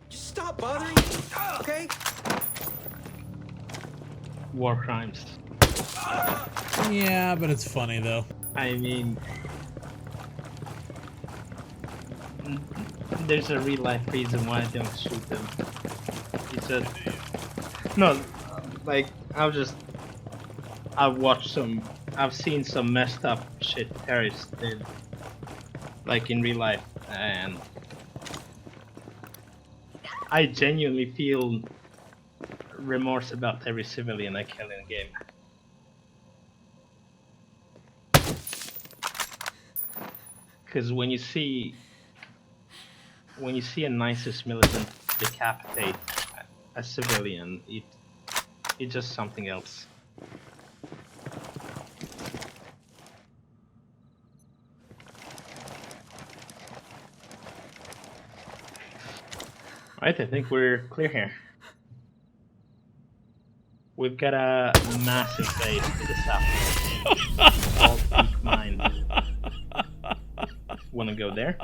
Just stop bothering me, okay? War crimes. Yeah, but it's funny though. I mean, there's a real life reason why I don't shoot them. It's a no, like I've seen some messed up shit terrorists did, like in real life, and I genuinely feel remorse about every civilian I kill in a game. Because when you see a nicest militant decapitate a civilian, it's just something else. Right, I think we're clear here. We've got a massive base to the south. All peak mine. Wanna go there?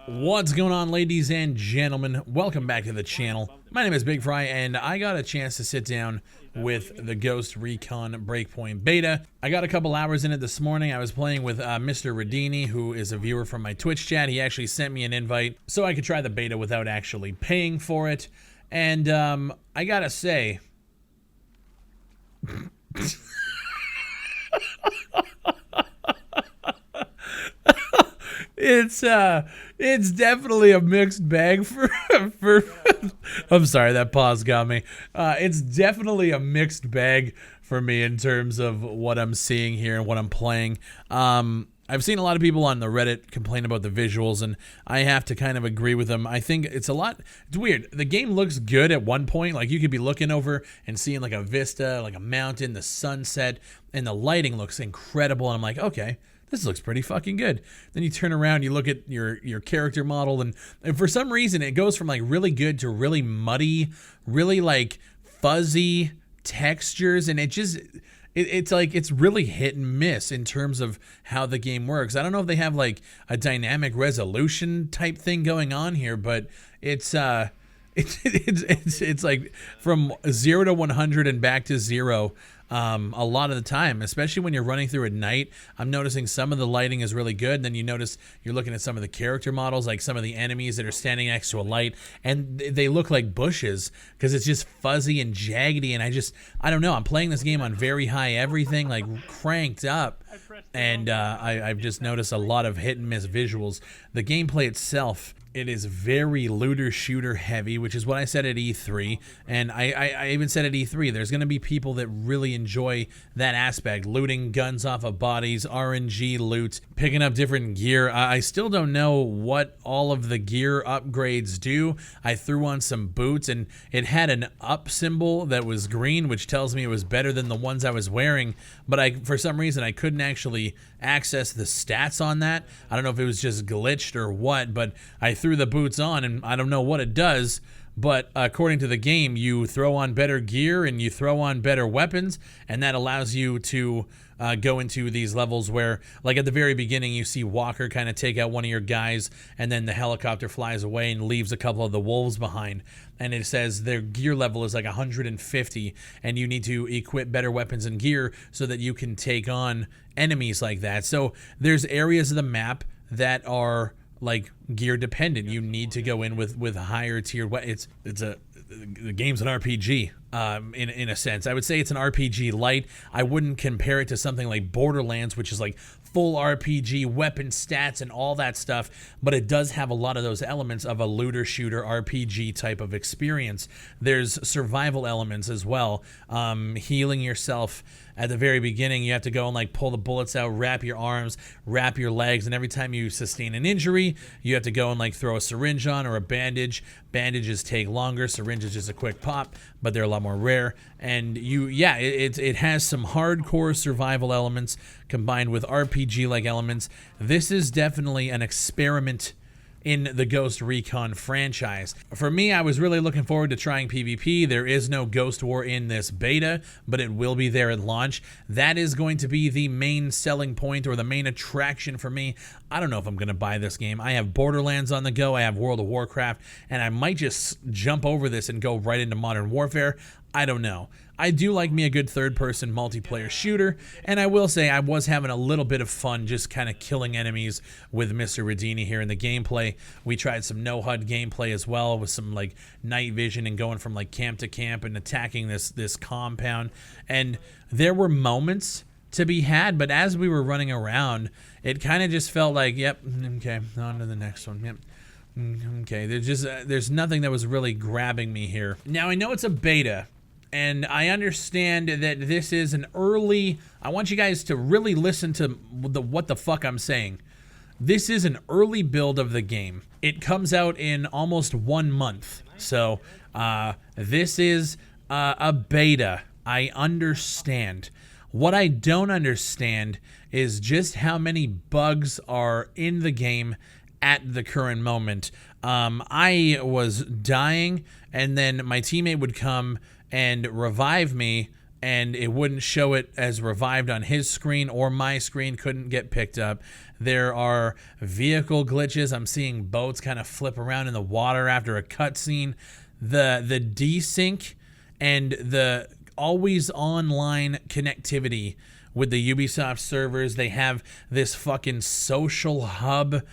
What's going on, ladies and gentlemen? Welcome back to the channel. My name is Bigfry, and I got a chance to sit down with the Ghost Recon Breakpoint beta. I got a couple hours in it this morning. I was playing with Mr. Radini, who is a viewer from my Twitch chat. He actually sent me an invite so I could try the beta without actually paying for it. And I gotta say, it's definitely a mixed bag for I'm sorry, that pause got me. It's definitely a mixed bag for me in terms of what I'm seeing here and what I'm playing. I've seen a lot of people on the Reddit complain about the visuals, and I have to kind of agree with them. I think it's weird. The game looks good at one point. Like, you could be looking over and seeing like a vista, like a mountain, the sunset, and the lighting looks incredible. And I'm like, okay, this looks pretty fucking good. Then you turn around, you look at your character model, and for some reason it goes from like really good to really muddy, really like fuzzy textures, and it's like it's really hit and miss in terms of how the game works. I don't know if they have like a dynamic resolution type thing going on here, but it's like from 0 to 100 and back to 0 a lot of the time, especially when you're running through at night. I'm noticing some of the lighting is really good, and then you notice you're looking at some of the character models, like some of the enemies that are standing next to a light, and they look like bushes because it's just fuzzy and jaggedy, and I don't know, I'm playing this game on very high everything, like cranked up, and I've just noticed a lot of hit and miss visuals. The gameplay itself, it is very looter shooter heavy, which is what I said at E3, and I even said at E3 there's going to be people that really enjoy that aspect, looting guns off of bodies, RNG loot, picking up different gear. I still don't know what all of the gear upgrades do. I threw on some boots, and it had an up symbol that was green, which tells me it was better than the ones I was wearing, but for some reason I couldn't actually access the stats on that. I don't know if it was just glitched or what, but I threw the boots on, and I don't know what it does, but according to the game, you throw on better gear and you throw on better weapons, and that allows you to go into these levels where, like at the very beginning, you see Walker kind of take out one of your guys, and then the helicopter flies away and leaves a couple of the wolves behind, and it says their gear level is like 150, and you need to equip better weapons and gear so that you can take on enemies like that. So there's areas of the map that are like gear dependent. You need to go in with higher tier. The game's an RPG in a sense. I would say it's an RPG light. I wouldn't compare it to something like Borderlands, which is like full RPG, weapon stats and all that stuff, but it does have a lot of those elements of a looter shooter RPG type of experience. There's survival elements as well. Healing yourself at the very beginning, you have to go and like pull the bullets out, wrap your arms, wrap your legs, and every time you sustain an injury, you have to go and like throw a syringe on or a bandage. Bandages take longer, syringes just a quick pop, but they're a lot more rare. And it has some hardcore survival elements combined with RPG-like elements. This is definitely an experiment in the Ghost Recon franchise. For me, I was really looking forward to trying PvP. There is no Ghost War in this beta, but it will be there at launch. That is going to be the main selling point or the main attraction for me. I don't know if I'm going to buy this game. I have Borderlands on the go, I have World of Warcraft, and I might just jump over this and go right into Modern Warfare. I don't know. I do like me a good third-person multiplayer shooter, and I will say I was having a little bit of fun just kind of killing enemies with Mr. Radini here in the gameplay. We tried some no-HUD gameplay as well with some like night vision and going from like camp to camp and attacking this compound. And there were moments to be had, but as we were running around, it kind of just felt like, yep, okay, on to the next one, yep. Okay, there's nothing that was really grabbing me here. Now, I know it's a beta, and I understand that this is an early... I want you guys to really listen to what the fuck I'm saying. This is an early build of the game. It comes out in almost 1 month. So, this is a beta. I understand. What I don't understand is just how many bugs are in the game at the current moment. I was dying, and then my teammate would come and revive me, and it wouldn't show it as revived on his screen, or my screen couldn't get picked up. There are vehicle glitches. I'm seeing boats kind of flip around in the water after a cutscene. The desync and the always online connectivity with the Ubisoft servers. They have this fucking social hub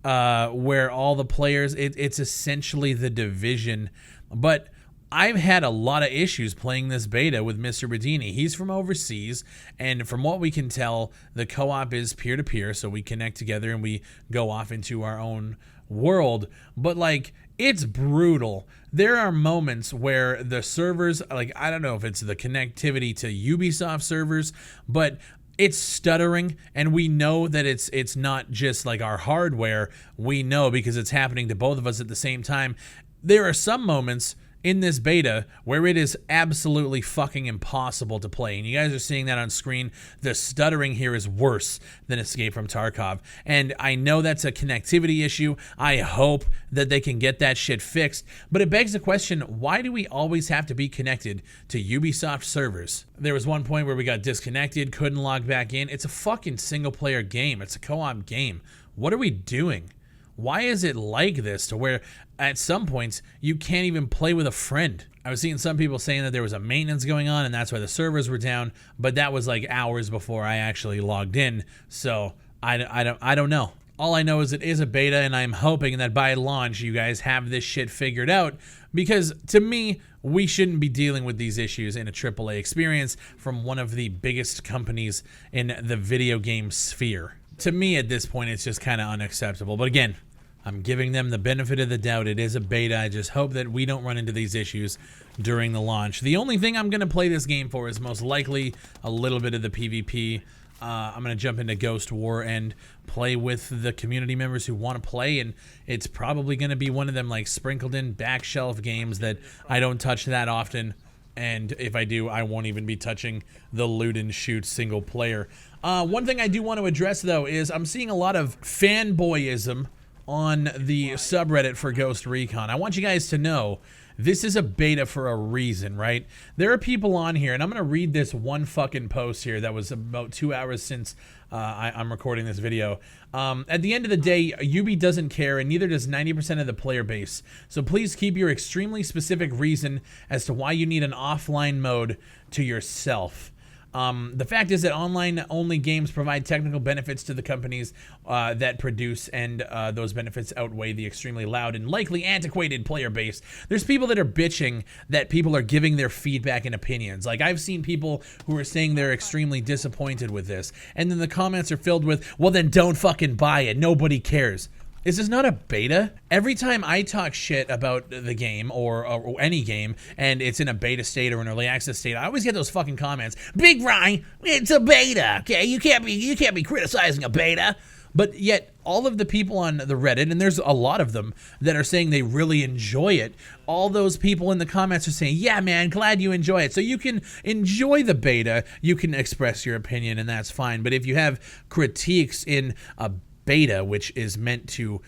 where all the players, it's essentially the Division. But I've had a lot of issues playing this beta with Mr. Radini. He's from overseas, and from what we can tell, the co-op is peer-to-peer, so we connect together and we go off into our own world. But, like, it's brutal. There are moments where the servers, like, I don't know if it's the connectivity to Ubisoft servers, but it's stuttering, and we know that it's not just like our hardware. We know because it's happening to both of us at the same time. There are some moments in this beta where it is absolutely fucking impossible to play, and you guys are seeing that on screen. The stuttering here is worse than Escape from Tarkov, and I know that's a connectivity issue. I hope that they can get that shit fixed, but it begs the question, why do we always have to be connected to Ubisoft servers? There was one point where we got disconnected, couldn't log back in. It's a fucking single player game. It's a co-op game. What are we doing? Why is it like this to where at some points you can't even play with a friend? I was seeing some people saying that there was a maintenance going on and that's why the servers were down, but that was like hours before I actually logged in. So I don't know. All I know is it is a beta, and I'm hoping that by launch you guys have this shit figured out, because to me, we shouldn't be dealing with these issues in a AAA experience from one of the biggest companies in the video game sphere. To me, at this point, it's just kind of unacceptable. But again, I'm giving them the benefit of the doubt. It is a beta. I just hope that we don't run into these issues during the launch. The only thing I'm going to play this game for is most likely a little bit of the PvP. I'm going to jump into Ghost War and play with the community members who want to play, and it's probably going to be one of them like sprinkled in back shelf games that I don't touch that often. And if I do, I won't even be touching the loot and shoot single player. One thing I do want to address, though, is I'm seeing a lot of fanboyism on the subreddit for Ghost Recon. I want you guys to know this is a beta for a reason, right? There are people on here, and I'm going to read this one fucking post here that was about 2 hours since I'm recording this video. At the end of the day, Ubi doesn't care, and neither does 90% of the player base. So please keep your extremely specific reason as to why you need an offline mode to yourself. The fact is that online-only games provide technical benefits to the companies that produce, and those benefits outweigh the extremely loud and likely antiquated player base. There's people that are bitching that people are giving their feedback and opinions. Like, I've seen people who are saying they're extremely disappointed with this, and then the comments are filled with, well, then don't fucking buy it. Nobody cares. Is this not a beta? Every time I talk shit about the game or any game and it's in a beta state or an early access state, I always get those fucking comments. Bigfry, it's a beta, okay? You can't be criticizing a beta. But yet, all of the people on the Reddit, and there's a lot of them that are saying they really enjoy it, all those people in the comments are saying, yeah, man, glad you enjoy it. So you can enjoy the beta, you can express your opinion, and that's fine. But if you have critiques in a beta, which is meant to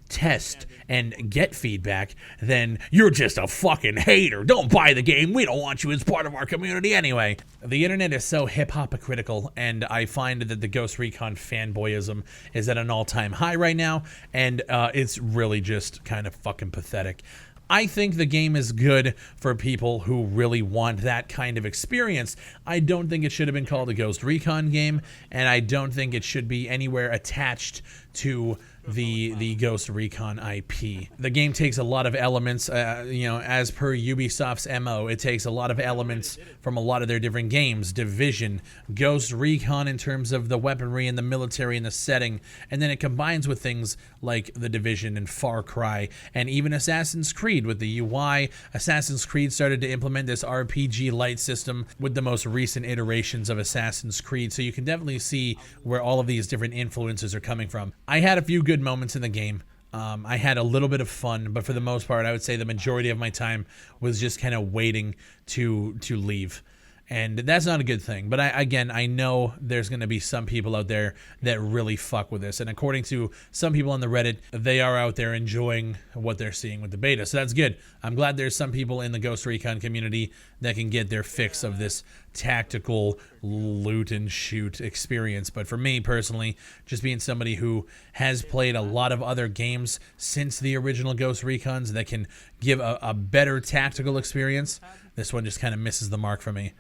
test and get feedback, then you're just a fucking hater. Don't buy the game. We don't want you as part of our community anyway. The internet is so hip-hop-critical, and I find that the Ghost Recon fanboyism is at an all-time high right now, and it's really just kind of fucking pathetic. I think the game is good for people who really want that kind of experience. I don't think it should have been called a Ghost Recon game, and I don't think it should be anywhere attached to the Ghost Recon IP. The game takes a lot of elements, as per Ubisoft's MO, it takes a lot of elements from a lot of their different games, Division, Ghost Recon in terms of the weaponry and the military and the setting, and then it combines with things like the Division and Far Cry, and even Assassin's Creed with the UI. Assassin's Creed started to implement this RPG light system with the most recent iterations of Assassin's Creed, so you can definitely see where all of these different influences are coming from. I had a few good moments in the game. I had a little bit of fun, but for the most part, I would say the majority of my time was just kind of waiting to leave. And that's not a good thing. But I know there's going to be some people out there that really fuck with this. And according to some people on the Reddit, they are out there enjoying what they're seeing with the beta. So that's good. I'm glad there's some people in the Ghost Recon community that can get their fix of this tactical loot and shoot experience. But for me personally, just being somebody who has played a lot of other games since the original Ghost Recons that can give a better tactical experience, this one just kind of misses the mark for me.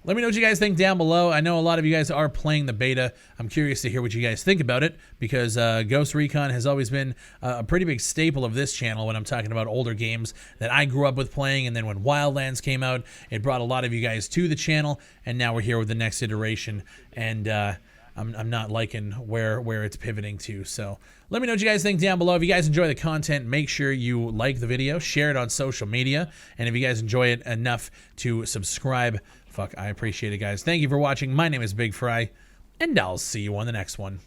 Let me know what you guys think down below. I know a lot of you guys are playing the beta. I'm curious to hear what you guys think about it, because Ghost Recon has always been a pretty big staple of this channel when I'm talking about older games that I grew up with playing, and then when Wildlands came out, it brought a lot of you guys to the channel, and now we're here with the next iteration, and I'm not liking where it's pivoting to. So let me know what you guys think down below. If you guys enjoy the content, make sure you like the video, share it on social media, and if you guys enjoy it enough to subscribe, I appreciate it, guys. Thank you for watching. My name is Bigfry, and I'll see you on the next one.